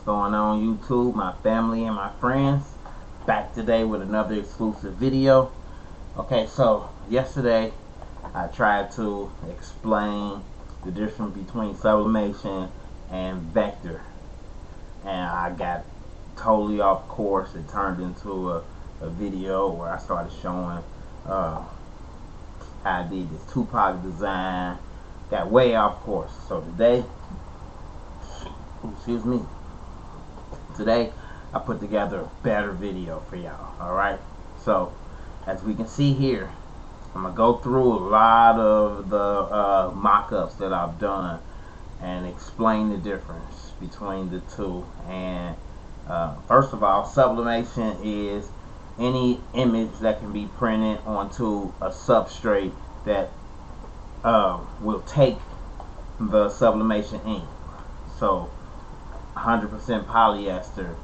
going on YouTube, my family and my friends? Back today with another exclusive video. Okay, so yesterday I tried to explain the difference between sublimation and vector, and I got totally off course. It turned into a video where I started showing how I did this Tupac design. Got way off course. So today, today I put together a better video for y'all. Alright, so as we can see here, I'm gonna go through a lot of the mock-ups that I've done and explain the difference between the two. And first of all, sublimation is any image that can be printed onto a substrate that will take the sublimation ink. So 100% polyester,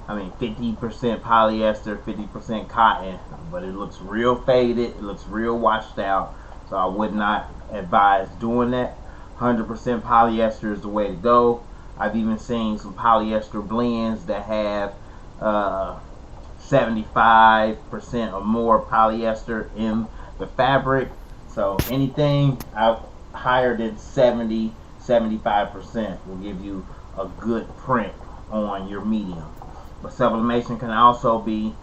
50% polyester, 50% cotton, but it looks real faded, it looks real washed out, so I would not advise doing that. 100% polyester is the way to go. I've even seen some polyester blends that have 75% or more polyester in the fabric. So anything out higher than 70-75% will give you a good print on your medium. But sublimation can also be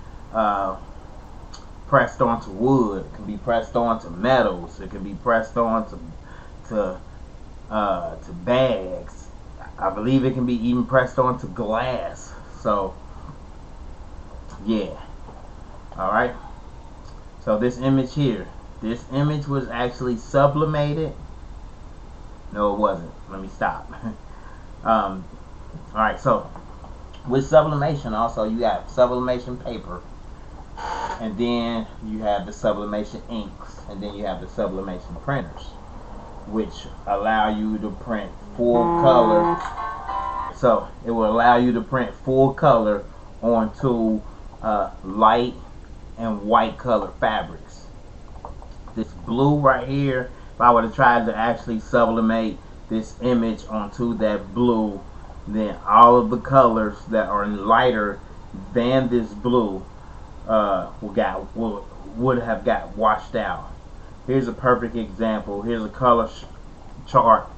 pressed onto wood. It can be pressed onto metals. It can be pressed onto bags. I believe it can be even pressed onto glass. So yeah. Alright. So this image here. This image was actually sublimated. No, it wasn't. Let me stop. Alright, so with sublimation also you got sublimation paper, and then you have the sublimation inks, and then you have the sublimation printers, which allow you to print full color. So it will allow you to print full color onto light and white color fabrics. This blue right here, if I would have tried to actually sublimate this image onto that blue, then all of the colors that are lighter than this blue would have got washed out. Here's a perfect example. Here's a color chart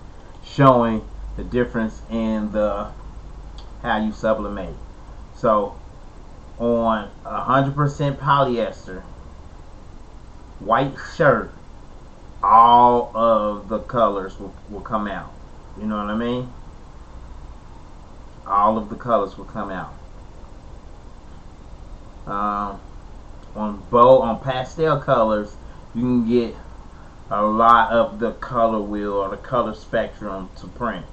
showing the difference in how you sublimate. So on 100% polyester white shirt, all of the colors will come out. You know what I mean? All of the colors will come out. On pastel colors, you can get a lot of the color wheel or the color spectrum to print.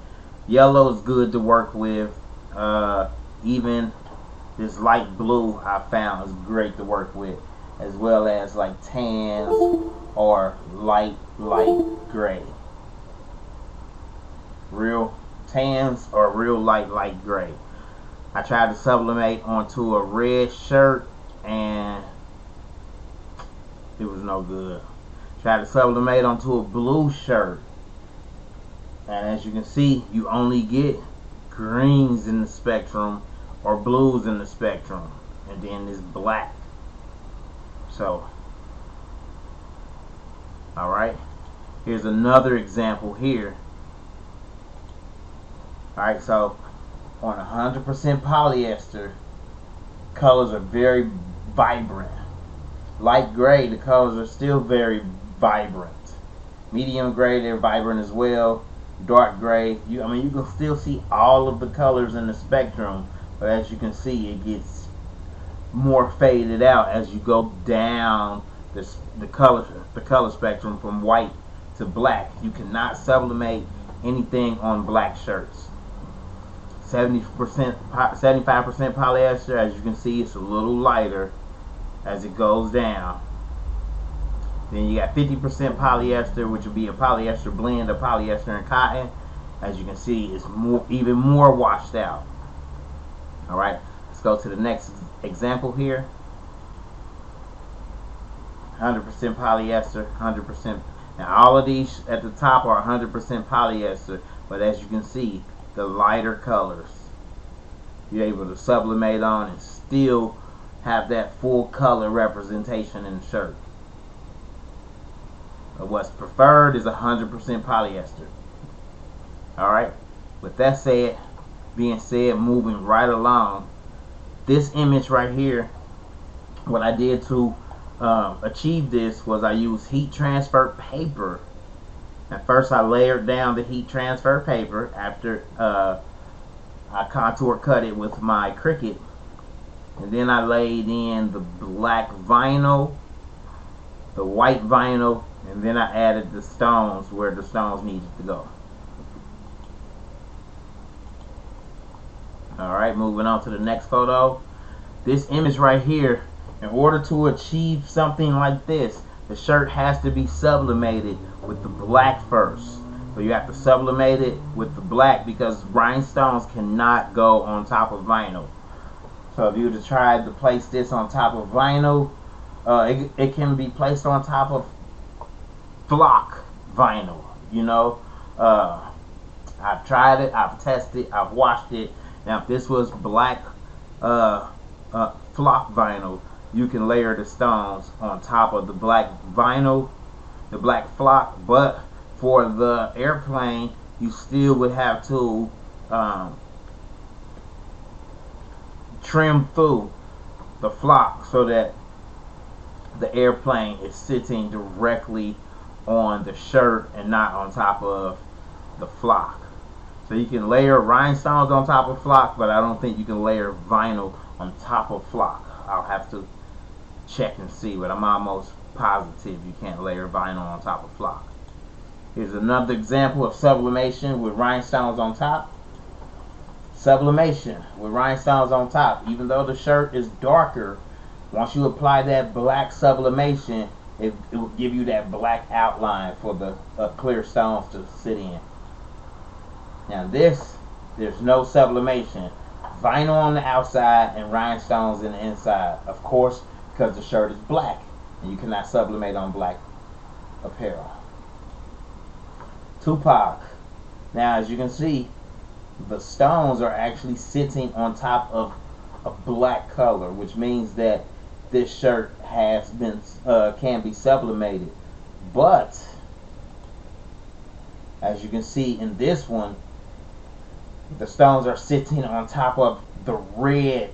Yellow is good to work with. Even this light blue I found is great to work with, as well as like tans or light gray. Real tans or real light gray. I tried to sublimate onto a red shirt and it was no good. Tried to sublimate onto a blue shirt, and as you can see, you only get greens in the spectrum or blues in the spectrum, and then this black. So alright, here's another example here. Alright, so on 100% polyester, colors are very vibrant. Light gray, the colors are still very vibrant. Medium gray, they're vibrant as well. Dark gray, you can still see all of the colors in the spectrum, but as you can see, it gets more faded out as you go down the color spectrum from white to black. You cannot sublimate anything on black shirts. 75% polyester, as you can see, it's a little lighter as it goes down. Then you got 50% polyester, which will be a polyester blend of polyester and cotton. As you can see, it's even more washed out. Alright, let's go to the next example here. 100% polyester, 100%. Now all of these at the top are 100% polyester, but as you can see, the lighter colors you're able to sublimate on and still have that full color representation in the shirt. But what's preferred is 100% polyester. Alright, with that said, being said, moving right along, this image right here, what I did to achieve this was I used heat transfer paper. At first I layered down the heat transfer paper after I contour cut it with my Cricut, and then I laid in the black vinyl, the white vinyl, and then I added the stones where the stones needed to go. Alright, moving on to the next photo. This image right here, in order to achieve something like this, the shirt has to be sublimated with the black first. So you have to sublimate it with the black because rhinestones cannot go on top of vinyl. So if you were to try to place this on top of vinyl, it can be placed on top of flock vinyl. You know, I've tried it, I've tested, I've washed it. Now if this was black flock vinyl, you can layer the stones on top of the black vinyl, the black flock, but for the airplane you still would have to trim through the flock so that the airplane is sitting directly on the shirt and not on top of the flock. So you can layer rhinestones on top of flock, but I don't think you can layer vinyl on top of flock. I'll have to check and see, but I'm almost positive you can't layer vinyl on top of flock. Here's another example of sublimation with rhinestones on top. Sublimation with rhinestones on top. Even though the shirt is darker, once you apply that black sublimation, it will give you that black outline for the clear stones to sit in. Now this, there's no sublimation. Vinyl on the outside and rhinestones in the inside. Of course, because the shirt is black and you cannot sublimate on black apparel. Tupac. Now as you can see, the stones are actually sitting on top of a black color, which means that this shirt has been can be sublimated. But as you can see in this one, the stones are sitting on top of the red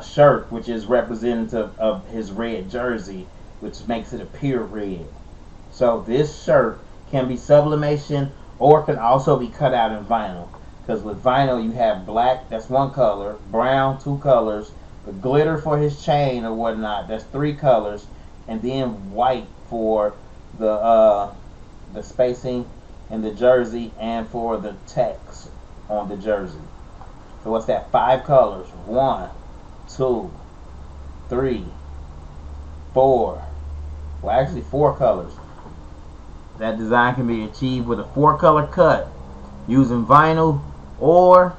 shirt, which is representative of his red jersey, which makes it appear red. So this shirt can be sublimation or can also be cut out in vinyl. Because with vinyl you have black, that's one color, brown, two colors, the glitter for his chain or whatnot, that's three colors, and then white for the spacing in the jersey and for the text on the jersey. So what's that? 5 colors. 1, 2, 3, 4. Well, actually 4 colors. That design can be achieved with a 4-color cut using vinyl, or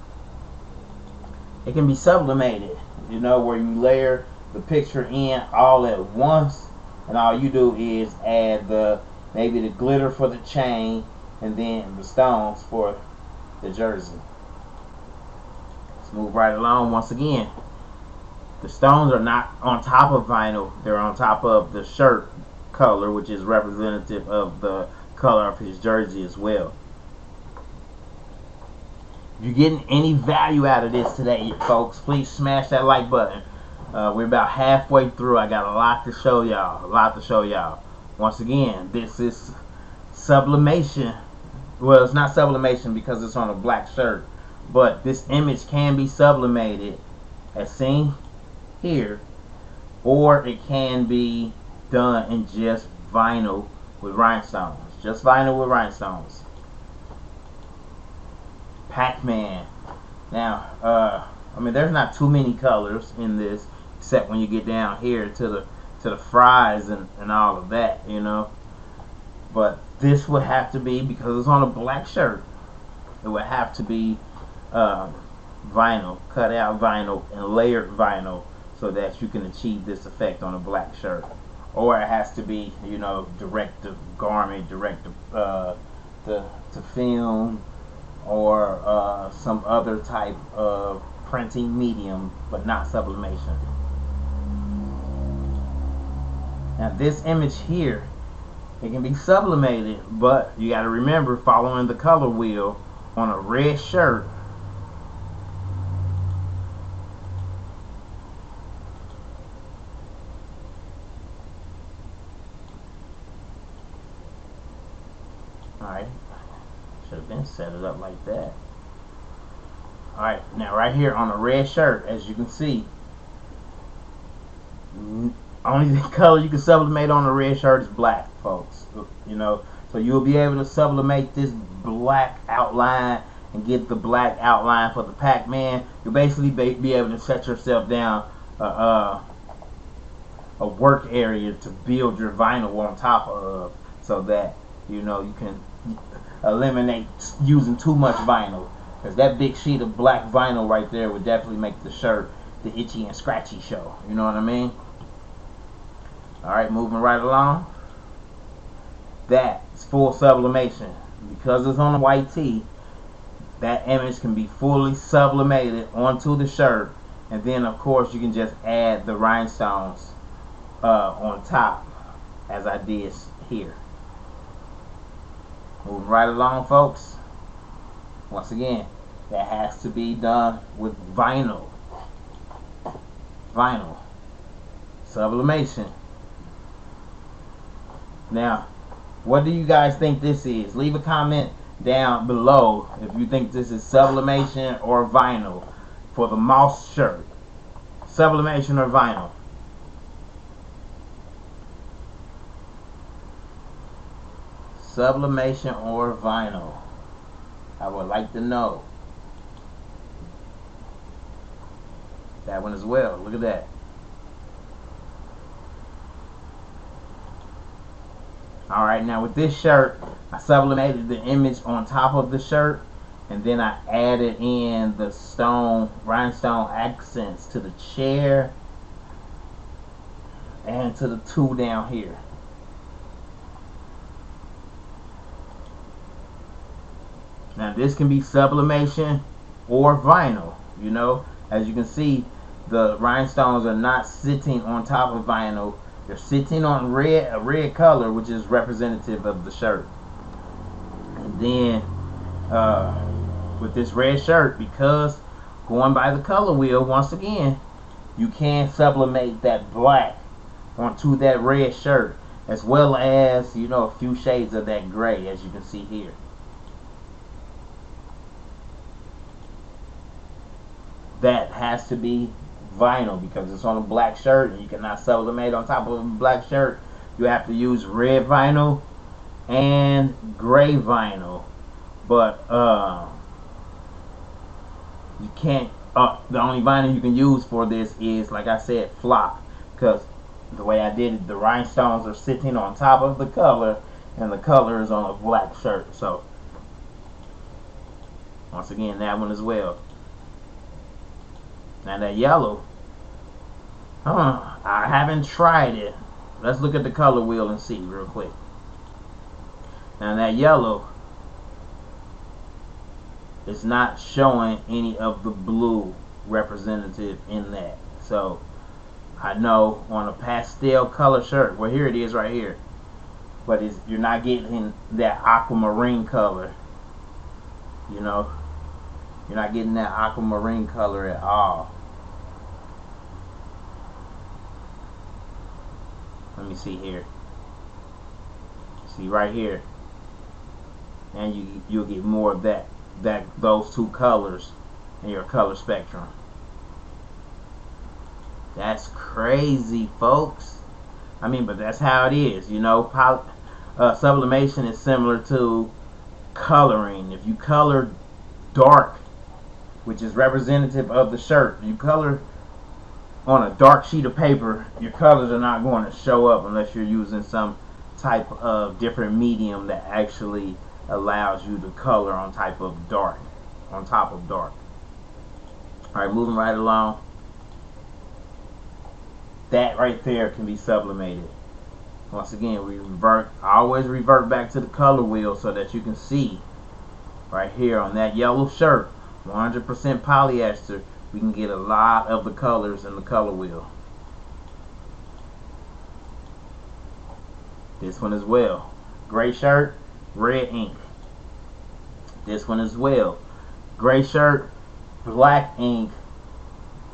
it can be sublimated, you know, where you layer the picture in all at once, and all you do is add maybe the glitter for the chain and then the stones for the jersey. Let's move right along. Once again, the stones are not on top of vinyl, they're on top of the shirt color, which is representative of the color of his jersey as well. If you're getting any value out of this today, folks, please smash that like button. We're about halfway through. I got a lot to show y'all. Once again, this is sublimation. Well, it's not sublimation because it's on a black shirt, but this image can be sublimated as seen here, or it can be done in just vinyl with rhinestones. Just vinyl with rhinestones. Pac-Man. Now, I mean, there's not too many colors in this, except when you get down here to the fries and all of that, you know. But this would have to be, because it's on a black shirt, it would have to be vinyl, cut out vinyl and layered vinyl, so that you can achieve this effect on a black shirt. Or it has to be, you know, direct to garment, direct to film, or some other type of printing medium, but not sublimation. Now this image here, it can be sublimated, but you got to remember, following the color wheel on a red shirt, alright, should have been set it up like that. Alright, now right here on a red shirt, as you can see, only color you can sublimate on a red shirt is black, folks. You know, so you'll be able to sublimate this black outline and get the black outline for the Pac-Man. You'll basically be able to set yourself down a work area to build your vinyl on top of, so that, you know, you can eliminate using too much vinyl, because that big sheet of black vinyl right there would definitely make the shirt the itchy and scratchy show. You know what I mean? Alright, moving right along. That's full sublimation. Because it's on a white tee, that image can be fully sublimated onto the shirt, and then of course you can just add the rhinestones on top, as I did here. Moving right along, folks. Once again, that has to be done with vinyl. Vinyl sublimation. Now, what do you guys think this is? Leave a comment down below if you think this is sublimation or vinyl for the mouse shirt. Sublimation or vinyl? Sublimation or vinyl? I would like to know. That one as well. Look at that. Alright, now with this shirt, I sublimated the image on top of the shirt, and then I added in the rhinestone accents to the chair and to the two down here. Now this can be sublimation or vinyl. You know, as you can see, the rhinestones are not sitting on top of vinyl. They're sitting on a red color, which is representative of the shirt. And then with this red shirt, because going by the color wheel, once again, you can sublimate that black onto that red shirt, as well as, you know, a few shades of that gray, as you can see here. That has to be vinyl because it's on a black shirt, and you cannot sublimate on top of a black shirt. You have to use red vinyl and gray vinyl, but you can't. The only vinyl you can use for this is, like I said, flop, because the way I did it, the rhinestones are sitting on top of the color, and the color is on a black shirt. So once again, that one as well. Now that yellow, I haven't tried it. Let's look at the color wheel and see real quick. Now that yellow is not showing any of the blue representative in that. So I know on a pastel color shirt, well, here it is right here, but you're not getting that aquamarine color. You know, you're not getting that aquamarine color at all. Let me see here. See right here, and you'll get more of those two colors in your color spectrum. That's crazy, folks. I mean, but that's how it is. You know, sublimation is similar to coloring. If you color dark, which is representative of the shirt, you color on a dark sheet of paper, your colors are not going to show up unless you're using some type of different medium that actually allows you to color on top of dark. Alright, moving right along. That right there can be sublimated. Once again, I always revert back to the color wheel so that you can see right here on that yellow shirt, 100% polyester. we can get a lot of the colors in the color wheel. This one as well. Gray shirt, red ink. This one as well. Gray shirt, black ink,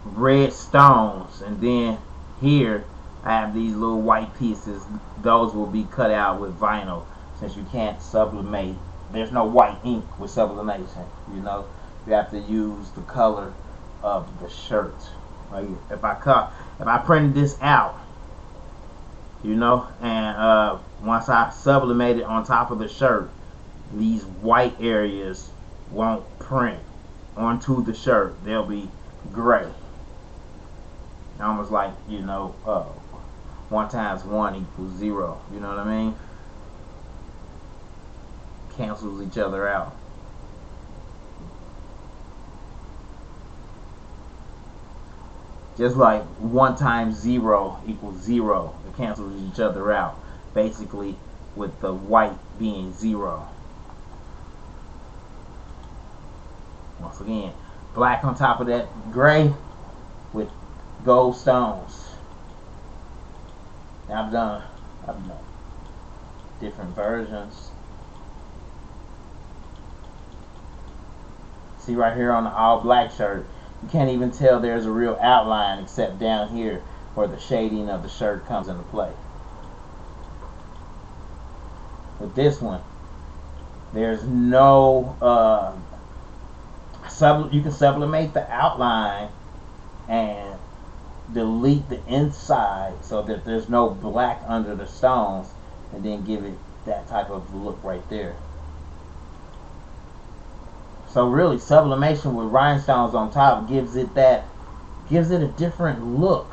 red stones. And then here I have these little white pieces. Those will be cut out with vinyl, since you can't sublimate. There's no white ink with sublimation. You know, you have to use the color of the shirt. Like if I printed this out, you know, and once I sublimate it on top of the shirt, these white areas won't print onto the shirt. They'll be gray. Almost like, you know, 1 times 1 equals 0. You know what I mean? Cancels each other out. Just like 1 times 0 equals 0. It cancels each other out. Basically, with the white being 0. Once again, black on top of that gray with gold stones. Now I've done different versions. See right here on the all black shirt, you can't even tell there's a real outline except down here where the shading of the shirt comes into play. With this one, there's no you can sublimate the outline and delete the inside so that there's no black under the stones, and then give it that type of look right there. So really, sublimation with rhinestones on top gives it a different look.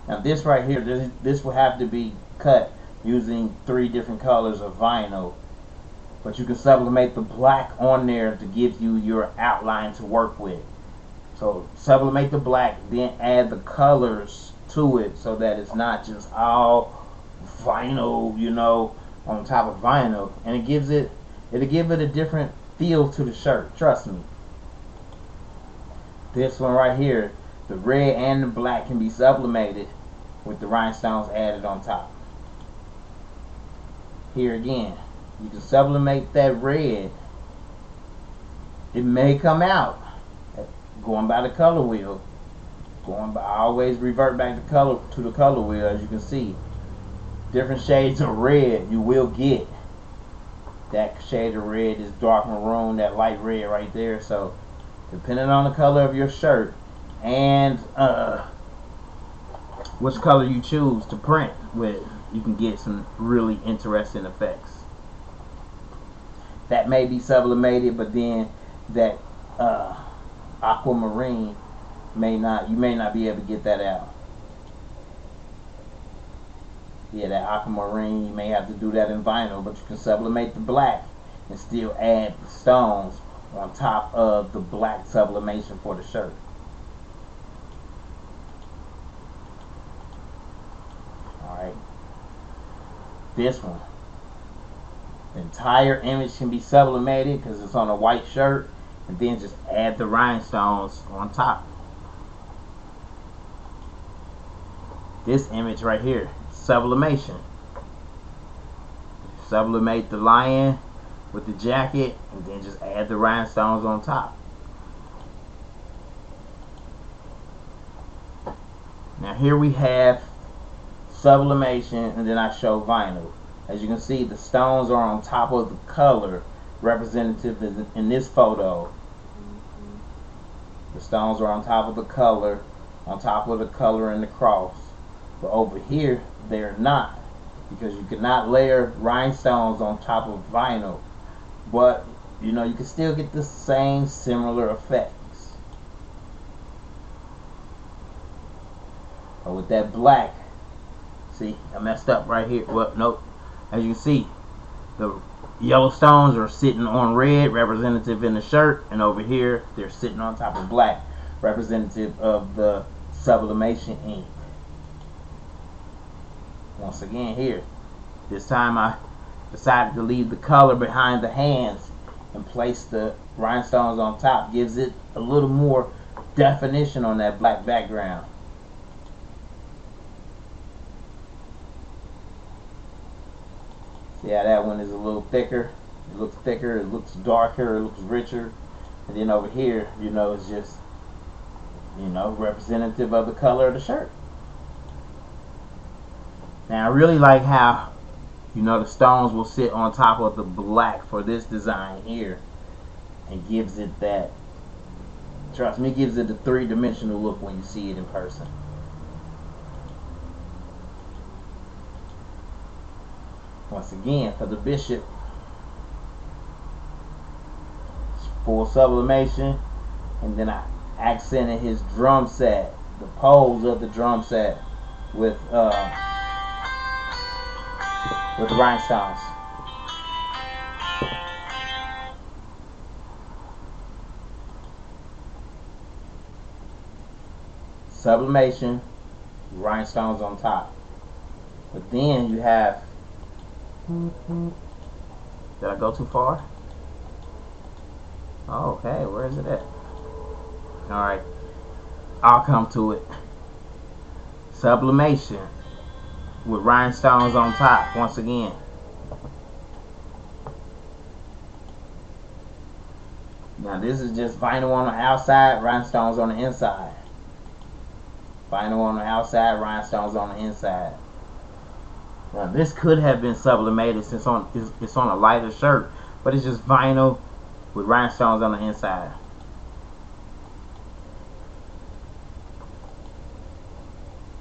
Now this right here, this will have to be cut using 3 different colors of vinyl, but you can sublimate the black on there to give you your outline to work with. So sublimate the black, then add the colors to it so that it's not just all vinyl, you know, on top of vinyl, and it'll give it a different feel to the shirt. Trust me. This one right here, the red and the black can be sublimated with the rhinestones added on top. Here again, you can sublimate that red. It may come out. Going by the color wheel, I always revert back to the color wheel. As you can see, different shades of red you will get. That shade of red is dark maroon, that light red right there. So depending on the color of your shirt and which color you choose to print with, you can get some really interesting effects. That may be sublimated, but then that aquamarine you may not be able to get that out. Yeah, that aquamarine, you may have to do that in vinyl, but you can sublimate the black and still add the stones on top of the black sublimation for the shirt. Alright. This one. The entire image can be sublimated because it's on a white shirt, and then just add the rhinestones on top. This image right here, sublimation. Sublimate the lion with the jacket, and then just add the rhinestones on top. Now here we have sublimation, and then I show vinyl. As you can see, the stones are on top of the color representative in this photo. The stones are on top of the color in the cross. But over here, they're not, because you cannot layer rhinestones on top of vinyl. But, you know, you can still get the same similar effects. But with that black, see, I messed up right here. Well, nope. As you can see, the yellow stones are sitting on red, representative in the shirt, and over here they're sitting on top of black, representative of the sublimation ink. Once again here, this time I decided to leave the color behind the hands and place the rhinestones on top. Gives it a little more definition on that black background. See how that one is a little thicker? It looks thicker, it looks darker, it looks richer. And then over here, you know, it's just, you know, representative of the color of the shirt. Now I really like how, you know, the stones will sit on top of the black for this design here, and gives it that, trust me, gives it a three-dimensional look when you see it in person. Once again, for the bishop, full sublimation, and then I accented his drum set, the poles of the drum set, with rhinestones. Sublimation, rhinestones on top. But then you have, did I go too far? Okay, where is it at? Alright, I'll come to it. Sublimation with rhinestones on top once again. Now this is just vinyl on the outside, rhinestones on the inside. Vinyl on the outside, rhinestones on the inside. Now this could have been sublimated since it's on a lighter shirt, but it's just vinyl with rhinestones on the inside.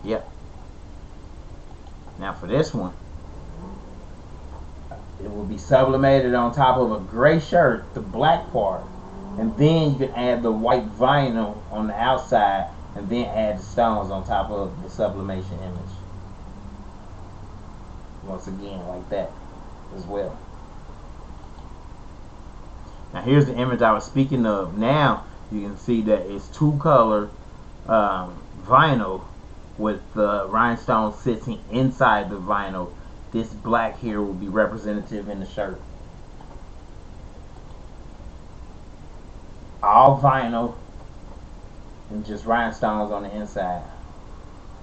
Yep. Now for this one, it will be sublimated on top of a gray shirt, the black part, and then you can add the white vinyl on the outside, and then add the stones on top of the sublimation image. Once again, like that as well. Now here's the image I was speaking of. Now you can see that it's two-color vinyl with the rhinestone sitting inside the vinyl. This black here will be representative in the shirt. All vinyl and just rhinestones on the inside.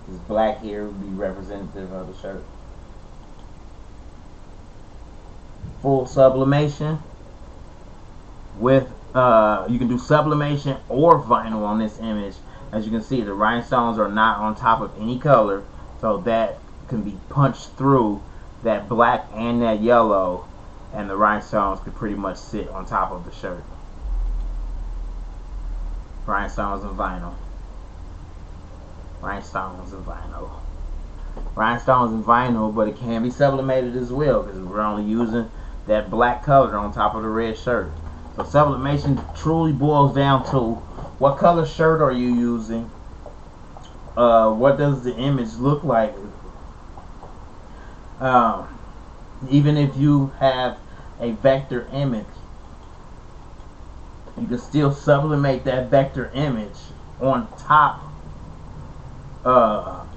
This black here will be representative of the shirt. Full sublimation with you can do sublimation or vinyl on this image. As you can see, the rhinestones are not on top of any color, so that can be punched through that black and that yellow, and the rhinestones could pretty much sit on top of the shirt. Rhinestones and vinyl. Rhinestones and vinyl. Rhinestones and vinyl, but it can be sublimated as well because we're only using that black color on top of the red shirt. So sublimation truly boils down to what color shirt are you using? What does the image look like? Even if you have a vector image, you can still sublimate that vector image on top of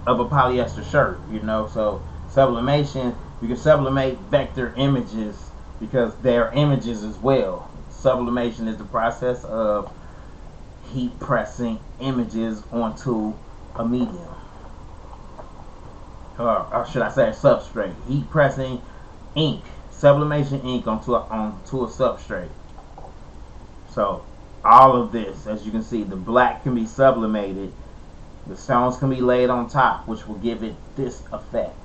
a polyester shirt, you know. So sublimation, you can sublimate vector images because they're images as well. Sublimation is the process of heat pressing images onto a medium, or should I say a substrate. Heat pressing ink, sublimation ink onto a substrate. So all of this, as you can see, the black can be sublimated, the stones can be laid on top, which will give it this effect.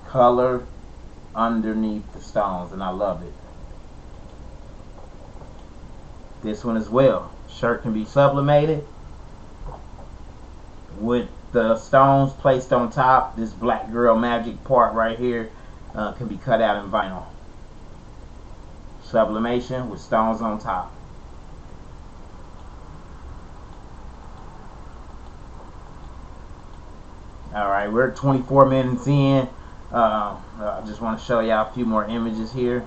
Color underneath the stones, and I love it. This one as well. Shirt can be sublimated with the stones placed on top. This Black Girl Magic part right here can be cut out in vinyl. Sublimation with stones on top. Alright, we're 24 minutes in. I just want to show y'all a few more images here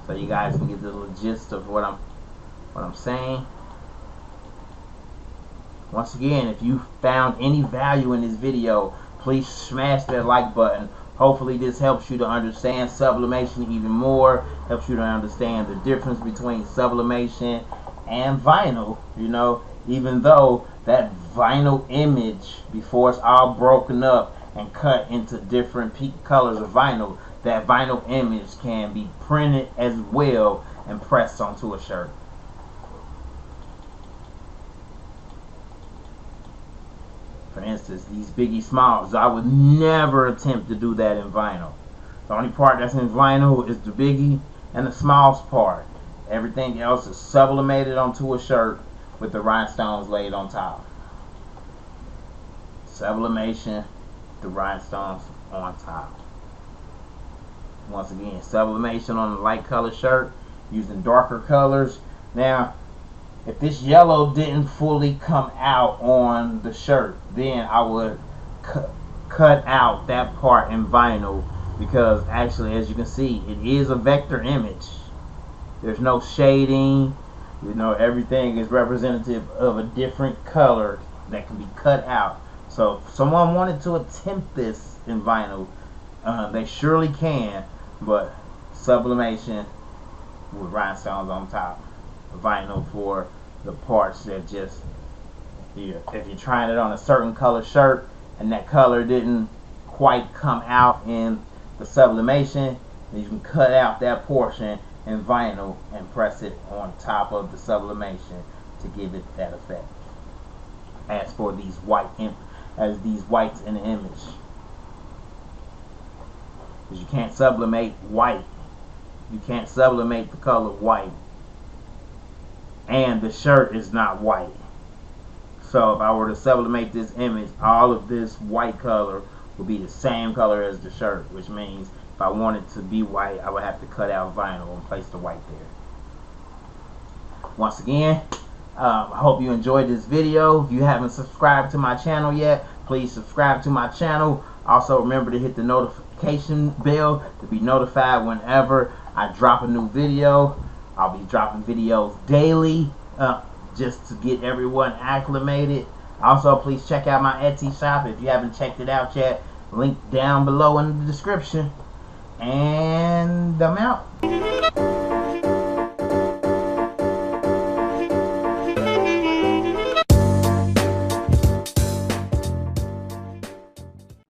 so you guys can get the gist of what I'm saying. Once again, if you found any value in this video, please smash that like button Hopefully this helps you to understand sublimation even more, helps you to understand the difference between sublimation and vinyl. You know, even though that vinyl image, before it's all broken up and cut into different colors of vinyl, that vinyl image can be printed as well and pressed onto a shirt. For instance, these Biggie Smalls, I would never attempt to do that in vinyl. The only part that's in vinyl is the Biggie and the Smalls part. Everything else is sublimated onto a shirt with the rhinestones laid on top. Sublimation, the rhinestones on top. Once again, sublimation on a light color shirt using darker colors. Now, if this yellow didn't fully come out on the shirt, then I would cut out that part in vinyl, because actually, as you can see, it is a vector image. There's no shading. You know, everything is representative of a different color that can be cut out. So if someone wanted to attempt this in vinyl, they surely can, but sublimation with rhinestones on top. Vinyl for the parts that just, if you're trying it on a certain color shirt and that color didn't quite come out in the sublimation, then you can cut out that portion in vinyl and press it on top of the sublimation to give it that effect. As for these whites in the image, because you can't sublimate white, you can't sublimate the color white, and the shirt is not white. So if I were to sublimate this image, all of this white color would be the same color as the shirt, which means if I wanted to be white, I would have to cut out vinyl and place the white there. Once again, I hope you enjoyed this video. If you haven't subscribed to my channel yet, please subscribe to my channel. Also, remember to hit the notification bell to be notified whenever I drop a new video. I'll be dropping videos daily just to get everyone acclimated. Also, please check out my Etsy shop if you haven't checked it out yet. Link down below in the description. And I'm out.